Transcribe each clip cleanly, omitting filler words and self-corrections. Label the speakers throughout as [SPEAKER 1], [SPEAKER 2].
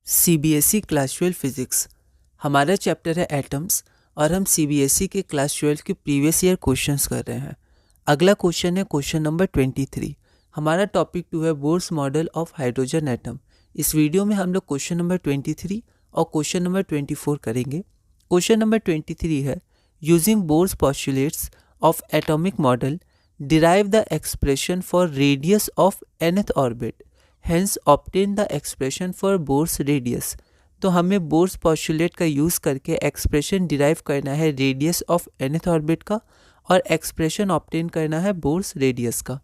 [SPEAKER 1] CBSE class 12 physics हमारा chapter है atoms और हम सीबीएसई के क्लास 12 के प्रीवियस ईयर क्वेश्चंस कर रहे हैं। अगला क्वेश्चन है क्वेश्चन नंबर 23। हमारा टॉपिक 2 है Bohr's model of hydrogen atom. इस वीडियो में हम लोग क्वेश्चन नंबर 23 और क्वेश्चन नंबर 24 करेंगे। क्वेश्चन नंबर 23 है using Bohr's postulates of atomic model derive the expression for radius of nth orbit hence obtain the expression for Bohr's radius. तो हमें Bohr's postulate का यूज़ करके एक्सप्रेशन डिराइव करना है radius of nth orbit का और expression obtain करना है बोर्स रेडियस का।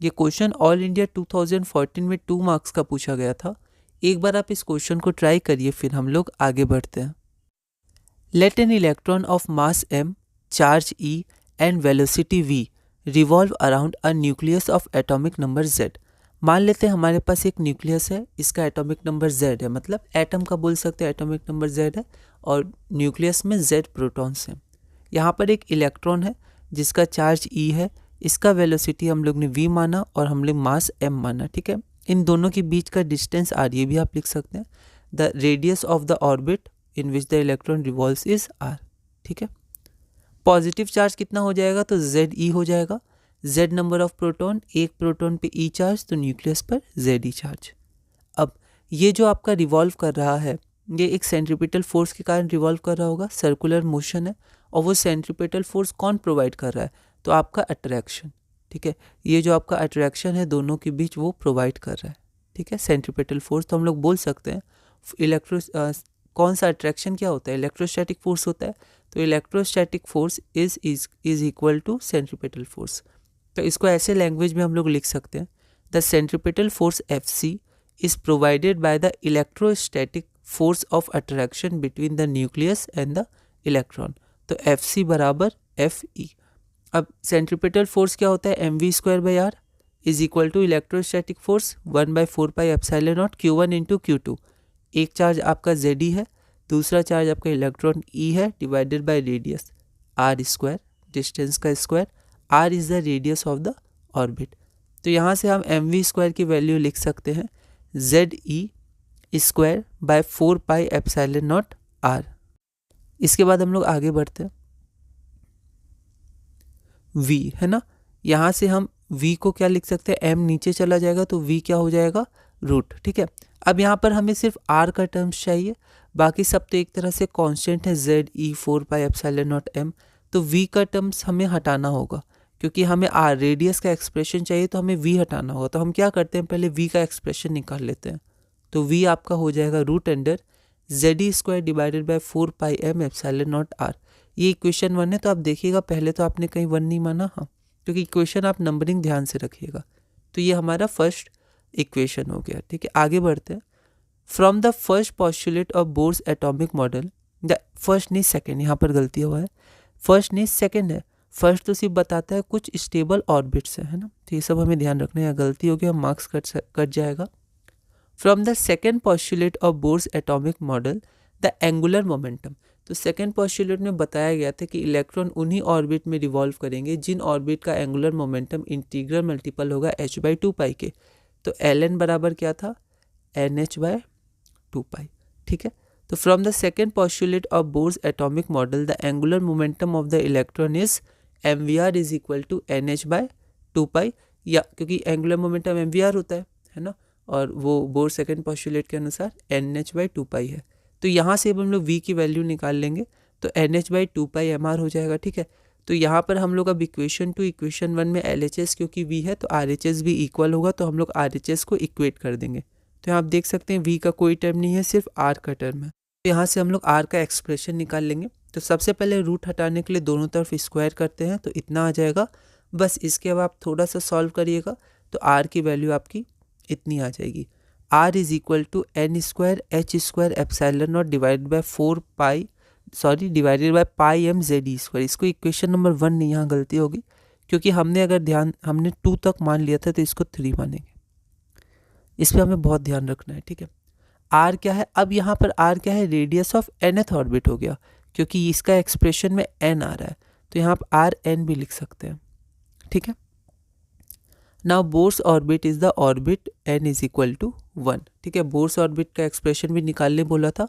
[SPEAKER 1] ये क्वेश्चन ऑल इंडिया 2014 में 2 मार्क्स का पूछा गया था। एक बार आप इस क्वेश्चन को ट्राई करिए, फिर हम लोग आगे बढ़ते हैं। Let an electron of mass m, charge e and velocity v revolve around a nucleus of atomic number z। मान लेते हैं हमारे पास एक न्यूक्लियस है, इसका एटॉमिक नंबर z है, मतलब एटम का बोल सकते हैं एटॉमिक नंबर z है और न्यूक्लियस में z प्रोटॉन्स हैं। यहाँ पर एक इलेक्ट्रॉन है जिसका चार्ज e है, इसका वेलोसिटी हम लोग ने v माना और हम लोग मास m माना। ठीक है, इन दोनों के बीच का डिस्टेंस r, ये भी आप लिख सकते हैं। The radius of the orbit in which the electron revolves is r। ठीक है, पॉजिटिव चार्ज कितना हो जाएगा तो Ze हो जाएगा। Z नंबर ऑफ प्रोटॉन, एक प्रोटॉन पे E चार्ज, तो न्यूक्लियस पर Ze चार्ज। अब ये जो आपका रिवॉल्व कर रहा है, ये एक सेंट्रीपिटल फोर्स के कारण रिवॉल्व कर रहा होगा, सर्कुलर मोशन है। और वो सेंट्रीपिटल फोर्स कौन प्रोवाइड कर रहा है, तो आपका अट्रैक्शन। ठीक है, ये जो आपका अट्रैक्शन है दोनों के बीच वो प्रोवाइड कर रहा है। ठीक है, सेंट्रीपिटल फोर्स तो हम लोग बोल सकते हैं कौन सा अट्रैक्शन क्या होता है, इलेक्ट्रोस्टैटिक फोर्स होता है। तो electrostatic force is equal to centripetal force. तो इसको ऐसे लैंग्वेज में हम लोग लिख सकते हैं, the centripetal force Fc is provided by the electrostatic force of attraction between the nucleus and the electron. तो Fc बराबर Fe। अब सेंट्रीपिटल फोर्स क्या होता है, mv² r is equal to electrostatic force 1/4πε0 Q1 into Q2। एक charge आपका Ze है, दूसरा चार्ज आपका इलेक्ट्रॉन E है, divided by radius r², distance का square. r is the radius of the orbit. तो यहाँ से हम mv² की वैल्यू लिख सकते हैं Ze²/4πε0 r। इसके बाद हम लोग आगे बढ़ते हैं। v है ना, यहाँ से हम v को क्या लिख सकते हैं, m नीचे चला जाएगा तो v क्या हो जाएगा, रूट। ठीक है, अब यहाँ पर हमें सिर्फ r का टर्म्स चाहिए, बाकी सब तो एक तरह से कांस्टेंट है, Ze4πε0 m। तो v का टर्म्स हमें हटाना होगा क्योंकि हमें r रेडियस का एक्सप्रेशन चाहिए, तो हमें v हटाना होगा। तो हम क्या करते हैं, पहले v का एक्सप्रेशन निकाल लेते हैं। तो v आपका हो जाएगा root under Ze² divided by 4πm∈0 r। ये इक्वेशन 1 है, तो आप देखिएगा पहले तो आपने कहीं 1 नहीं माना, हाँ, क्योंकि इक्वेशन आप नंबरिंग ध्यान से रखिएगा। तो ये हमारा फर्स्ट इक्वेशन हो गया। ठीक है, आगे बढ़ते हैं। From the first postulate of Bohr's atomic model, the first नहीं सेकेंड, यहाँ पर गलती हुआ है, फर्स्ट नहीं सेकेंड है। फर्स्ट तो सिर्फ बताता है कुछ स्टेबल ऑर्बिट्स है ना, तो ये सब हमें ध्यान रखना है, गलती हो गया मार्क्स कट जाएगा। From the second postulate of Bohr's atomic model the angular momentum. तो सेकेंड पोस्टुलेट में बताया गया था कि इलेक्ट्रॉन उन्हीं ऑर्बिट में रिवॉल्व करेंगे जिन ऑर्बिट का एंगुलर मोमेंटम इंटीग्रल मल्टीपल होगा h/2π के। तो ln बराबर क्या था, nh/2π। ठीक है, तो from the second postulate of Bohr's atomic model the angular momentum of the electron is mvr is equal to nh/2π, या क्योंकि एंगुलर मोमेंटम mvr होता है ना, और वो बोर सेकेंड पोस्टुलेट के अनुसार nh/2π है। तो यहाँ से अब हम लोग v की वैल्यू निकाल लेंगे, तो nh/2π mr हो जाएगा। ठीक है, तो यहाँ पर हम लोग अब इक्वेशन 2 इक्वेशन 1 में LHS क्योंकि v है तो RHS भी इक्वल होगा, तो हम लोग RHS को इक्वेट कर देंगे। तो यहाँ आप देख सकते हैं v का कोई टर्म नहीं है, सिर्फ r का टर्म है। तो यहाँ से हम लोग r का एक्सप्रेशन निकाल लेंगे। तो सबसे पहले रूट हटाने के लिए दोनों तरफ स्क्वायर करते हैं, तो इतना आ जाएगा। बस इसके अब आप थोड़ा सा सॉल्व करिएगा तो r की वैल्यू आपकी इतनी आ जाएगी, r is equal to n² h² divided by divided by πmZe²। इसको इक्वेशन नंबर 1 नहीं, यहाँ गलती होगी क्योंकि हमने 2 तक मान लिया था, तो इसको 3 मानेंगे। इस पर हमें बहुत ध्यान रखना है। ठीक है, r क्या है, अब यहाँ पर r क्या है, रेडियस ऑफ nth ऑर्बिट हो गया क्योंकि इसका एक्सप्रेशन में n आ रहा है, तो यहाँ पर r n भी लिख सकते हैं। ठीक है, now Bohr's orbit is the orbit n is equal to 1, ठीक है। बोर्स ऑर्बिट का एक्सप्रेशन भी निकालने बोला था,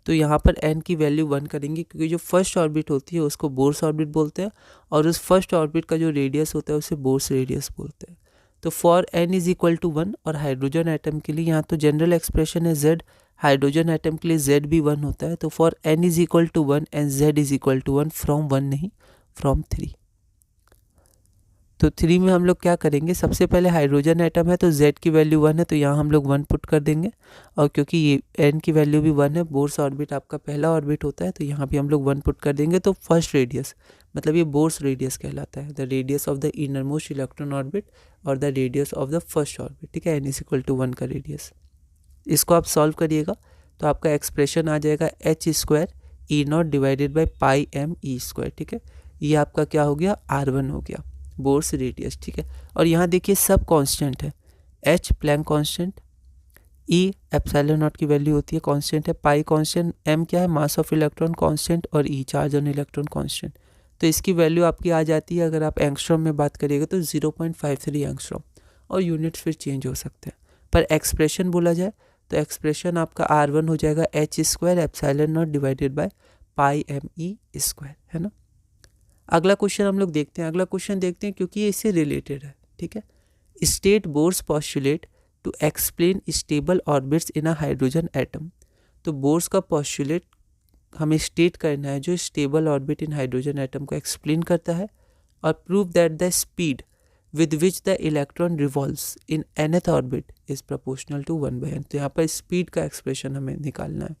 [SPEAKER 1] तो यहाँ पर n की वैल्यू 1 करेंगे, क्योंकि जो फर्स्ट ऑर्बिट होती है उसको बोर्स ऑर्बिट बोलते हैं, और उस फर्स्ट ऑर्बिट का जो रेडियस होता है उसे बोर्स रेडियस बोलते हैं। तो for n is equal to 1, और हाइड्रोजन एटम के लिए यहाँ तो जनरल एक्सप्रेशन है z, हाइड्रोजन एटम के लिए z भी 1 होता है, तो for n is equal to 1 and z is equal to 1, from 1 नहीं, फ्रॉम 3। तो 3 में हम लोग क्या करेंगे, सबसे पहले हाइड्रोजन एटम है तो z की वैल्यू 1 है, तो यहाँ हम लोग 1 पुट कर देंगे, और क्योंकि ये n की वैल्यू भी 1 है, बोर्स ऑर्बिट आपका पहला ऑर्बिट होता है, तो यहाँ भी हम लोग 1 पुट कर देंगे। तो फर्स्ट रेडियस मतलब ये बोर्स रेडियस कहलाता है, the radius of the inner most electron orbit और the radius of the first orbit, ठीक है, n इज इक्वल टू 1 का रेडियस। इसको आप सॉल्व करिएगा तो आपका एक्सप्रेशन आ जाएगा h² E0 divided by pi m E², ठीक है। ये आपका क्या हो गया, R1 हो गया, बोर्स रेडियस, ठीक है। और यहाँ देखिए सब कांस्टेंट है, h Planck constant, E epsilon naught की वैल्यू होती है कांस्टेंट है, पाई कांस्टेंट, m क्या है, मास ऑफ इलेक्ट्रॉन कांस्टेंट, और E charge on electron constant. तो इसकी वैल्यू आपकी आ जाती है, अगर आप एंगस्ट्रॉम में बात करिएगा तो 0.53 एंगस्ट्रॉम, और यूनिट्स फिर चेंज हो सकते हैं। पर एक्सप्रेशन बोला जाए तो एक्सप्रेशन आपका R1 हो जाएगा h² epsilon not divided by pi m E², है ना। अगला क्वेश्चन हम लोग देखते हैं, अगला क्वेश्चन देखते हैं क्योंकि ये इससे रिलेटेड है, ठीक है। State Bohr's postulate to explain stable orbits in a hydrogen atom. तो बोर्स का पॉस्टुलेट हमें स्टेट करना है जो stable orbit in hydrogen atom को एक्सप्लेन करता है, और prove that the speed with which the electron revolves in nth orbit is proportional to 1/n। तो यहाँ पर स्पीड का एक्सप्रेशन हमें निकालना है।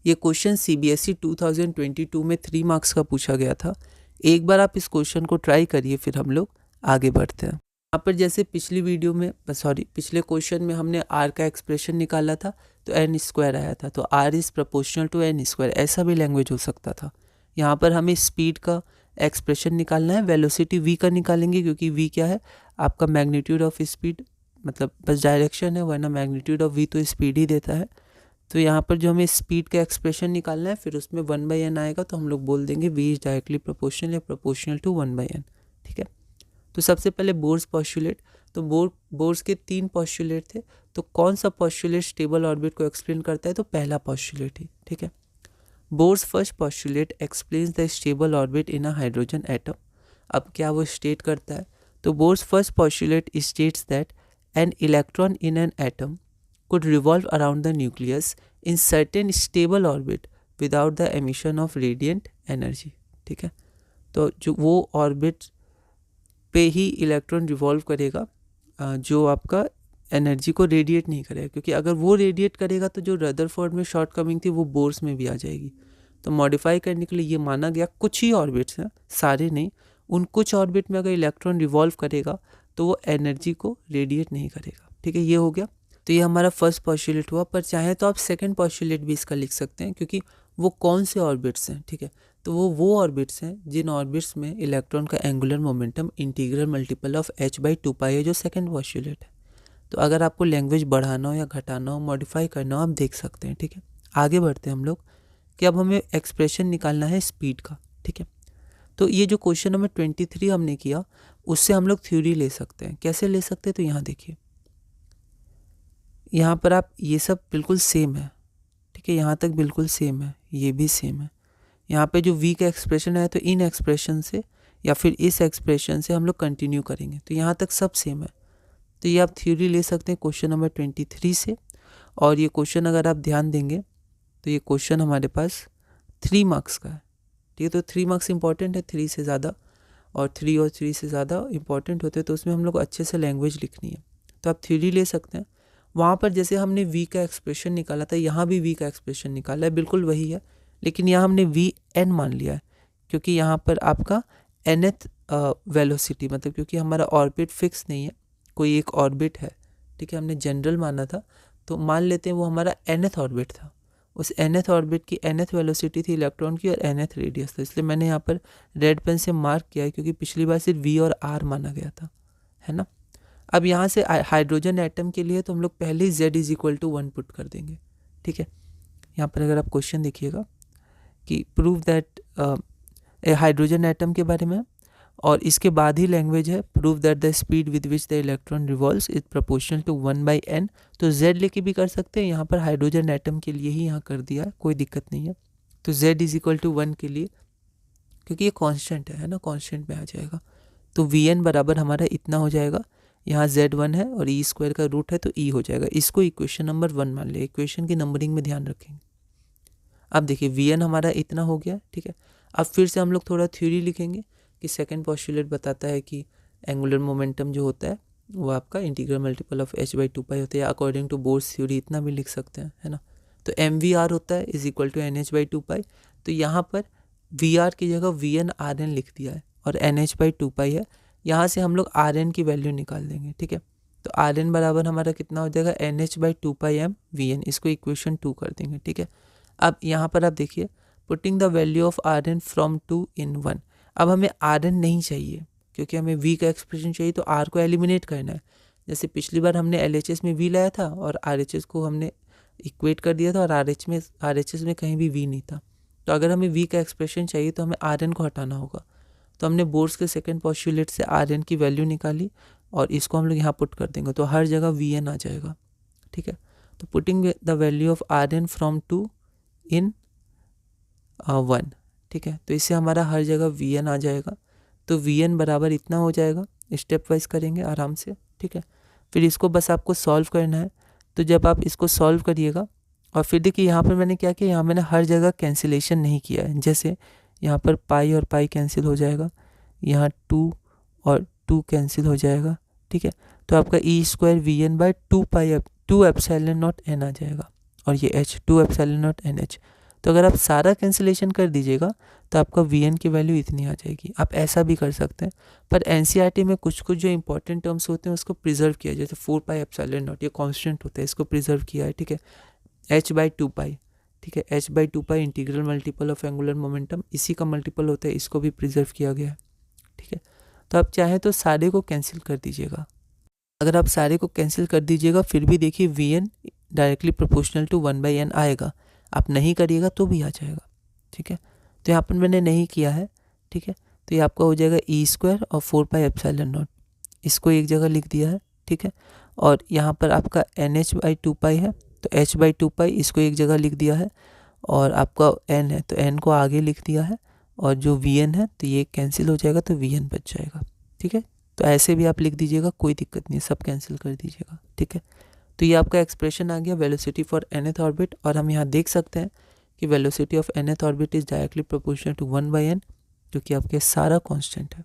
[SPEAKER 1] ये क्वेश्चन CBSE 2022 में 3 मार्क्स का पूछा गया था। एक बार आप इस क्वेश्चन को ट्राई करिए, फिर हम लोग आगे बढ़ते हैं। यहाँ पर जैसे पिछले क्वेश्चन में हमने r का एक्सप्रेशन निकाला था तो n² आया था, तो r is proportional to n², ऐसा भी लैंग्वेज हो सकता था। यहाँ पर हमें स्पीड का एक्सप्रेशन निकालना है, वेलोसिटी v का निकालेंगे, क्योंकि v क्या है, आपका मैग्नीट्यूड ऑफ स्पीड, मतलब बस डायरेक्शन है, वरना मैग्नीट्यूड ऑफ v तो स्पीड ही देता है। तो यहाँ पर जो हमें स्पीड का एक्सप्रेशन निकालना है, फिर उसमें 1/n आएगा, तो हम लोग बोल देंगे v इज डायरेक्टली प्रोपोर्शनल या प्रोपोर्शनल टू 1/n, ठीक है। तो सबसे पहले बोर्स पॉस्टुलेट, तो बोर्स के 3 पॉस्टुलेट थे, तो कौन सा पॉस्टुलेट स्टेबल ऑर्बिट को एक्सप्लेन करता है, तो पहला पॉस्टुलेट ही, ठीक है। Bohr's first postulate explains the stable orbit in a hydrogen atom. अब क्या वो स्टेट करता है, तो Bohr's first postulate states that an electron in an atom could revolve around the nucleus in certain stable orbit without the emission of radiant energy, ठीक है। तो जो वो ऑर्बिट पे ही इलेक्ट्रॉन रिवॉल्व करेगा जो आपका एनर्जी को रेडिएट नहीं करेगा, क्योंकि अगर वो रेडिएट करेगा तो जो रदरफोर्ड में शॉर्ट कमिंग थी वो बोर्स में भी आ जाएगी। तो मॉडिफाई करने के लिए ये माना गया, कुछ ही ऑर्बिट्स हैं, सारे नहीं, उन कुछ ऑर्बिट में अगर इलेक्ट्रॉन रिवॉल्व करेगा तो वो एनर्जी को रेडिएट नहीं करेगा, ठीक है। ये हो गया, तो ये हमारा फर्स्ट पॉस्टुलेट हुआ। पर चाहे तो आप सेकंड पॉस्टुलेट भी इसका लिख सकते हैं, क्योंकि वो कौन से ऑर्बिट्स हैं, ठीक है। तो वो ऑर्बिट्स हैं जिन ऑर्बिट्स में इलेक्ट्रॉन का angular momentum integral multiple of h/2π है, जो सेकंड पॉस्टुलेट है। तो अगर आपको लैंग्वेज बढ़ाना हो या घटाना हो, मॉडिफाई करना हो, आप देख सकते हैं, ठीक है। आगे बढ़ते हैं हम लोग कि अब हमें एक्सप्रेशन निकालना है स्पीड का, ठीक है। तो ये जो क्वेश्चन नंबर 23 हमने किया, उससे हम लोग थ्योरी ले सकते हैं। कैसे ले सकते हैं, तो यहाँ देखिए, यहाँ पर आप ये सब बिल्कुल सेम है, ठीक है, यहाँ तक बिल्कुल सेम है, ये भी सेम है। यहाँ पे जो v का एक्सप्रेशन है, तो इन एक्सप्रेशन से या फिर इस एक्सप्रेशन से हम लोग कंटिन्यू करेंगे, तो यहाँ तक सब सेम है। तो ये आप थ्योरी ले सकते हैं क्वेश्चन नंबर 23 से। और ये क्वेश्चन अगर आप ध्यान देंगे तो ये क्वेश्चन हमारे पास 3 मार्क्स का है, ठीक है। तो 3 मार्क्स इंपॉर्टेंट है, 3 से ज़्यादा, और 3 से ज़्यादा इंपॉर्टेंट होते हैं, तो उसमें हम लोग अच्छे से लैंग्वेज लिखनी है। तो आप थ्योरी ले सकते हैं। वहाँ पर जैसे हमने v का एक्सप्रेशन निकाला था, यहाँ भी v का एक्सप्रेशन निकाला है, बिल्कुल वही है, लेकिन यहाँ हमने vn मान लिया है, क्योंकि यहाँ पर आपका nth वेलोसिटी, मतलब क्योंकि हमारा ऑर्बिट फिक्स नहीं है, कोई एक ऑर्बिट है, ठीक है, हमने जनरल माना था, तो मान लेते हैं वो हमारा nth ऑर्बिट था। उस nth ऑर्बिट की nth वेलोसिटी थी इलेक्ट्रॉन की, और nth रेडियस था, इसलिए मैंने यहाँ पर रेड पेन से मार्क किया है, क्योंकि पिछली बार सिर्फ v और r माना गया था, है ना। अब यहाँ से हाइड्रोजन एटम के लिए तो हम लोग पहले ही z is equal to 1 put कर देंगे, ठीक है। यहाँ पर अगर आप क्वेश्चन देखिएगा कि प्रूव दैट हाइड्रोजन एटम के बारे में, और इसके बाद ही लैंग्वेज है prove that the speed with which the electron revolves is proportional to 1/n। तो z लेके भी कर सकते हैं, यहाँ पर हाइड्रोजन एटम के लिए ही यहाँ कर दिया है, कोई दिक्कत नहीं है। तो z = 1 के लिए, क्योंकि ये कांस्टेंट है ना, कांस्टेंट में आ जाएगा। तो vn बराबर हमारा इतना हो जाएगा, यहाँ z1 है और e² का रूट है तो e हो जाएगा। इसको इक्वेशन नंबर 1 मान ले, इक्वेशन की नंबरिंग में ध्यान रखेंगे। अब देखिए vn हमारा इतना हो गया, ठीक है। अब फिर से हम लोग थोड़ा थ्योरी लिखेंगे कि सेकंड पोस्टुलेट बताता है कि एंगुलर मोमेंटम जो होता है वो आपका इंटीग्रल मल्टीपल ऑफ h/2π होता है, अकॉर्डिंग टू बोर्स थ्योरी इतना भी लिख सकते हैं, है ना। तो mvr होता है = nh/2π। तो यहाँ पर vr की जगह vn/rn लिख दिया है और nh/2π है। यहाँ से हम लोग rn की वैल्यू निकाल देंगे, ठीक है। तो rn बराबर हमारा कितना हो जाएगा, nh/2πm vn। इसको इक्वेशन 2 कर देंगे, ठीक है। अब यहाँ पर आप देखिए putting the value of rn from 2 in 1। अब हमें rn नहीं चाहिए क्योंकि हमें v का एक्सप्रेशन चाहिए, तो r को एलिमिनेट करना है। जैसे पिछली बार हमने LHS में v लाया था और RHS को हमने इक्वेट कर दिया था और RHS में कहीं भी v नहीं था। तो अगर हमें v का एक्सप्रेशन चाहिए तो हमें rn को हटाना होगा। तो हमने बोर्स के सेकंड पोस्टुलेट से rn की वैल्यू निकाली और इसको हम लोग यहाँ पुट कर देंगे, तो हर जगह vn आ जाएगा, ठीक है। तो putting the value of rn from 2 in 1, ठीक है। तो इससे हमारा हर जगह vn आ जाएगा। तो vn बराबर इतना हो जाएगा, स्टेप वाइज करेंगे आराम से, ठीक है। फिर इसको बस आपको सॉल्व करना है। तो जब आप इसको सॉल्व करिएगा और फिर देखिए यहाँ पर मैंने क्या किया, यहाँ मैंने हर जगह कैंसिलेशन नहीं किया है। जैसे यहाँ पर पाई और पाई कैंसिल हो जाएगा, यहाँ 2 और 2 कैंसिल हो जाएगा, ठीक है। तो आपका e² vn/2π 2ε0n आ जाएगा और ये h 2ε0nh। तो अगर आप सारा कैंसिलेशन कर दीजिएगा तो आपका vn की वैल्यू इतनी आ जाएगी। आप ऐसा भी कर सकते हैं, पर NCERT में कुछ कुछ जो इंपॉर्टेंट टर्म्स होते हैं उसको प्रिजर्व किया, जैसे 4πε0 ये कांस्टेंट होता है, इसको प्रिजर्व किया है, ठीक है। h/2π, ठीक है, h/2π integral multiple of angular momentum, इसी का मल्टीपल होता है, इसको भी प्रिजर्व किया गया है, ठीक है। तो आप चाहें तो सारे को कैंसिल कर दीजिएगा। अगर आप सारे को कैंसिल कर दीजिएगा फिर भी देखिए vn directly proportional to 1/n आएगा। आप नहीं करिएगा तो भी आ जाएगा, ठीक है। तो यहाँ पर मैंने नहीं किया है, ठीक है। तो ये आपका हो जाएगा e² और 4πε0, इसको एक जगह लिख दिया है, ठीक है। और यहाँ पर आपका nh/2π है तो h/2π इसको एक जगह लिख दिया है, और आपका n है तो n को आगे लिख दिया है, और जो vn है तो ये कैंसिल हो जाएगा तो vn बच जाएगा, ठीक है। तो ऐसे भी आप लिख दीजिएगा, कोई दिक्कत नहीं है, सब कैंसिल कर दीजिएगा, ठीक है। तो ये आपका एक्सप्रेशन आ गया वेलोसिटी फॉर nth ऑर्बिट। और हम यहाँ देख सकते हैं कि velocity of nth orbit is directly proportional to 1/n, क्योंकि आपके सारा कांस्टेंट है,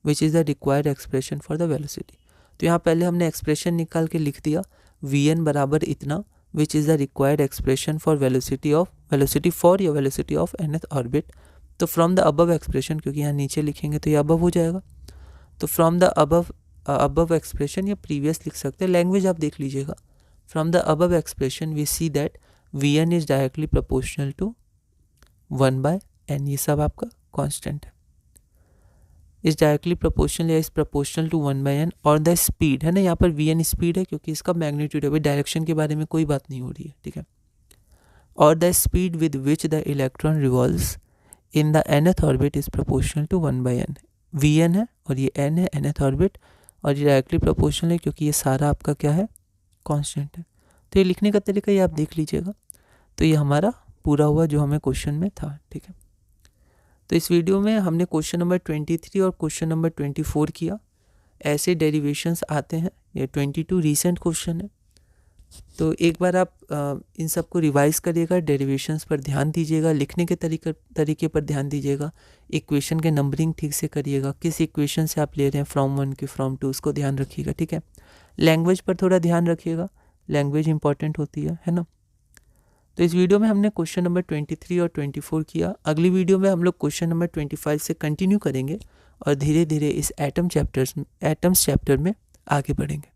[SPEAKER 1] which is the required expression for the velocity. तो यहाँ पहले हमने एक्सप्रेशन निकाल के लिख दिया vn बराबर इतना, विच is the required expression for velocity for या वेलोसिटी ऑफ nth ऑर्बिट। तो फ्रॉम द अबव एक्सप्रेशन, क्योंकि यहाँ नीचे लिखेंगे तो ये अबव हो जाएगा, तो फ्रॉम द अबव एक्सप्रेशन या प्रीवियस लिख सकते हैं, लैंग्वेज आप देख लीजिएगा। From the above expression we see that vn is directly proportional to 1/n, ये सब आपका कांस्टेंट है, इज डायरेक्टली प्रोपोर्शनल या इज प्रोपोर्शनल टू 1/n। और द स्पीड है ना, यहाँ पर vn स्पीड है क्योंकि इसका मैग्नीट्यूड है, डायरेक्शन के बारे में कोई बात नहीं हो रही है, ठीक है। और the speed with which the electron revolves in the nth orbit is proportional to 1/n। vn है और ये n है nth ऑर्बिट, और ये डायरेक्टली प्रोपोर्शनल है क्योंकि ये सारा आपका क्या है, कांस्टेंट है। तो ये लिखने का तरीका ये आप देख लीजिएगा। तो ये हमारा पूरा हुआ जो हमें क्वेश्चन में था, ठीक है। तो इस वीडियो में हमने क्वेश्चन नंबर 23 और क्वेश्चन नंबर 24 किया। ऐसे डेरिवेशंस आते हैं, ये 22 रीसेंट क्वेश्चन है। तो एक बार आप इन सबको रिवाइज करिएगा, डेरिवेशंस पर ध्यान दीजिएगा, लिखने के तरीके पर ध्यान दीजिएगा, इक्वेशन के नंबरिंग ठीक से करिएगा, किस इक्वेशन से आप ले रहे हैं फ्रॉम 1 की फ्रॉम 2, उसको ध्यान रखिएगा, ठीक है। लैंग्वेज पर थोड़ा ध्यान रखिएगा, लैंग्वेज इंपॉर्टेंट होती है ना। तो इस वीडियो में हमने क्वेश्चन नंबर 23 और 24 किया। अगली वीडियो में हम लोग क्वेश्चन नंबर 25 से कंटिन्यू करेंगे और धीरे धीरे इस एटम्स चैप्टर में आगे बढ़ेंगे।